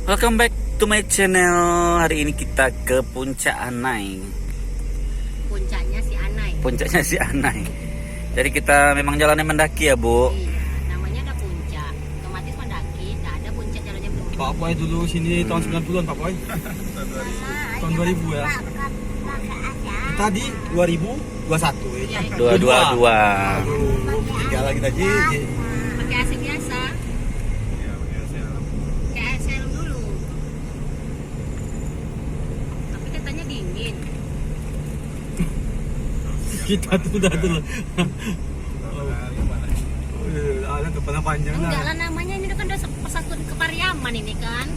Welcome back to my channel. Hari ini kita ke Puncak Anai. Puncaknya si Anai. Puncaknya si Anai. Jadi kita memang jalannya mendaki ya, Bu. Iya, namanya ada puncak. Otomatis mendaki, tak ada puncak jalannya belum. Pak Boy dulu sini tahun 90-an Pak Boy. Tahun 2000 ya. Tadi 2021 ya. 222. Aduh, tinggal kita Ji. Pakai AC biasa. Pakai AC dulu. Tapi katanya dingin. Kita tuh udah dulu. Ada tuh pernah panjang Enggak lah. lah, namanya ini kan udah persatuan kepariaman ini kan.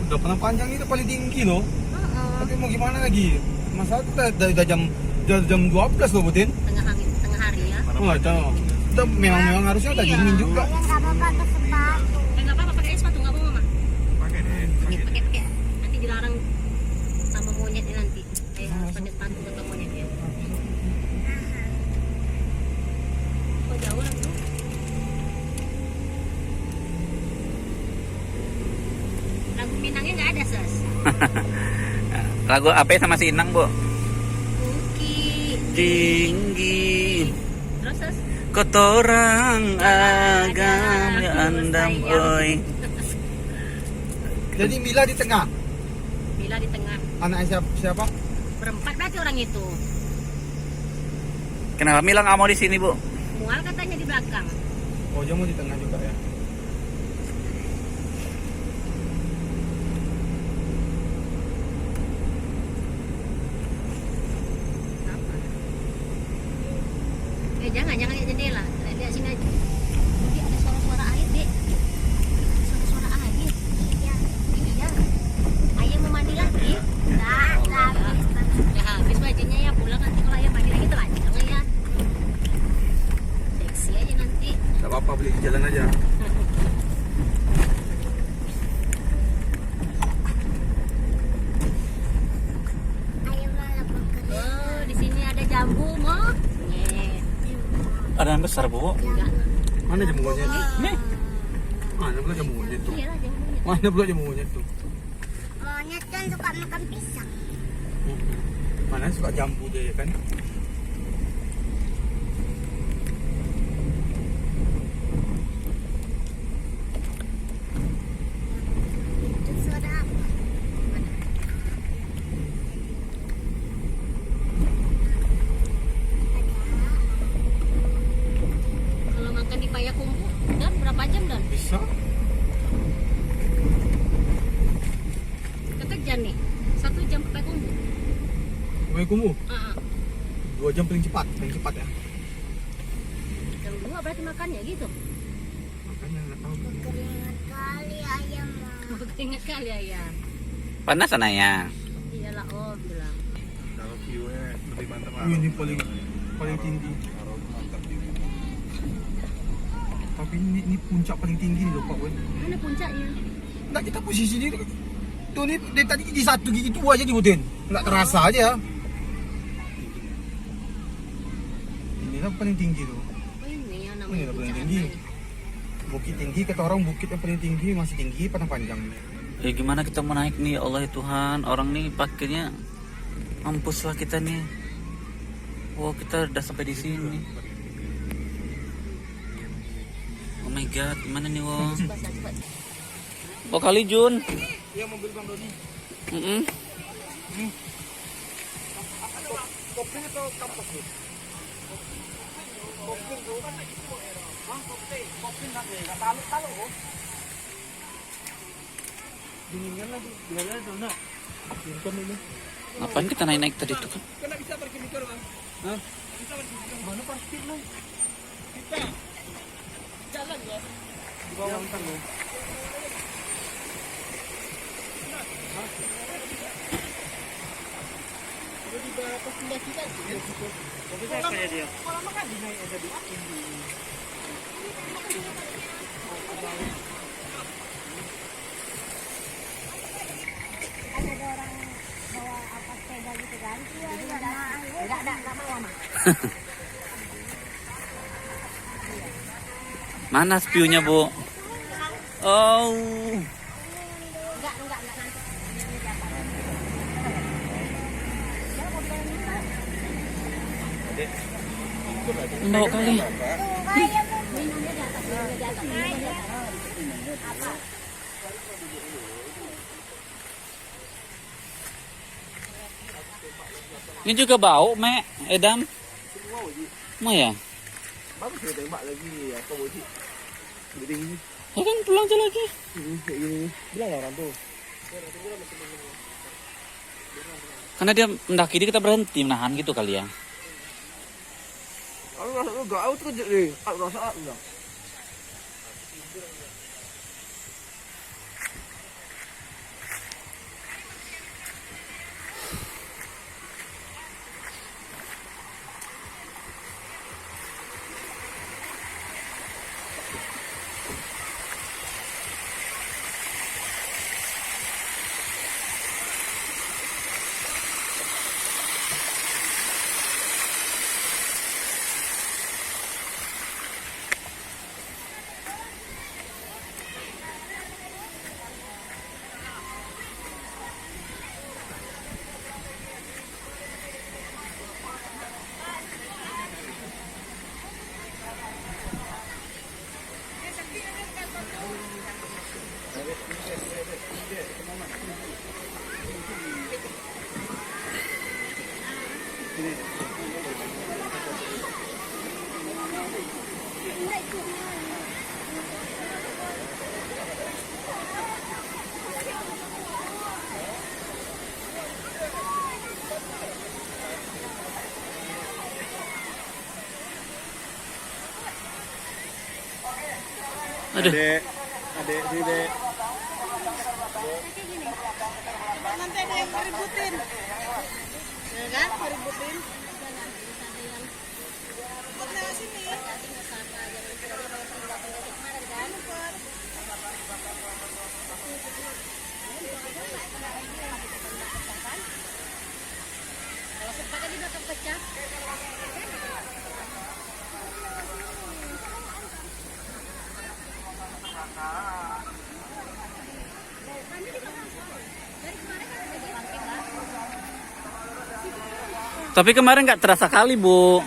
Udah pernah panjang itu paling tinggi loh. Heeh. Tapi mau gimana lagi? Masa udah jam 12 loh Butin. Tengah hari ya. Oh, ada. Udah memang harusnya udah dingin juga. Enggak apa-apa pakai sepatu, enggak apa-apa, Mama. Pakai deh. Pakai. Nanti dilarang sama monyetnya nanti. Harus pakai sepatu untuk monyetnya. Oh, jauh lah tuh. Lagu Minangnya nggak ada, Ses. Lagu apa sama si Inang, Bu? Buki. Tinggi Terus, Ses? kotoran agam ya andam oi. Jadi Mila di tengah. Bila di tengah. Anaknya siapa? Berempat berarti orang itu. Kenapa Mila nggak mau di sini, Bu? Mual katanya di belakang. Oh, dia mau di tengah juga ya. Apa? Jangan lihat jendela. Lihat sini aja. Dek, ada suara-suara air, Dek. Suara-suara air. Iya. Iya. Ayah mau mandi lagi? Enggak, udah habis bajunya ya, pulang nanti kalau ayah mandi lagi telanjang ya. Seksi aja nanti. Gak apa-apa, beli di jalan aja. Oh, di sini ada jambu, Mo. Nyet. Ada yang besar, Bu. Enggak. Mana jamu monyet? Nih. Mana pula jamu monyet tuh? Iyalah jambunya. Mana pula jamu monyet tuh? Monyet kan suka makan pisang. Mana suka jambu deh kan? Itu suara apa? Kalau makan di Payakumbuh, dan berapa jam dan? Bisa. Kekejar nih. 1 jam ke Payakumbuh. Gue kumu. Ah, 2 jam paling cepat ya. jam 2 berarti makannya gitu. Makanya nggak tahu. Keringat kali ayam mah. Ingat kali ya. Panas anaknya. Iyalah, oh bilang. Kalau view-nya lebih mantap lah. Ini paling tinggi. Tapi ini puncak paling tinggi nih loh Pak Wen. Mana puncaknya? Nggak, kita posisi di tuh nih dari tadi di 1 gigi 2 aja dibutin. Nggak terasa aja. Inilah paling tinggi tuh. Oh ini yang Ini namanya lah paling puncak tinggi. Anai. Bukit tinggi kata orang bukit yang paling tinggi masih tinggi padang panjang. Ya gimana kita mau naik nih, ya Allah ya Tuhan. Orang nih pakainya mampus lah kita nih. Wow, kita udah sampai di sini. Oh my god, gimana nih, wow. Basah, cepat. Oh kali Jun. Iya mobil Bang Doni. Kopling atau kampas tuh? Kopling tuh. Hah, kopling kan nggak talu kok. Dinginkan lagi, biarlah dona. Dinginkan ini. Ngapain kita naik tadi tuh kan? Kena bisa berkemikar Bang. Hah? Bisa berkemikar. Mana pasti lu? Kita jalan ya. Di bawah angkang lo. Jadi berapa pindah kita sih? Tapi saya kayak dia. Kalau makan di naik ada di sini. Ada orang bawa apa sepeda gitu kan? Jadi enggak mau mah. Mana spionnya, Bu? Oh. Enggak Membawa kali. Ini juga bau, Mek, Edam. Mau ya? Baru saya tembak lagi apa wajib. Jadi ini. Ya kan pulang aja lagi. Bilang orang tuh. Karena dia mendaki dia kita berhenti menahan gitu kali ya. Kalau rasa lu gak out kerja deh. Aku rasa udah. Aduh. Adek sini dek. Nanti ada yang ngeributin. Ya kan, ngeributin. Lewat sini. Kalau sepatnya di belakang pecah. Tapi kemarin nggak terasa kali, Bu.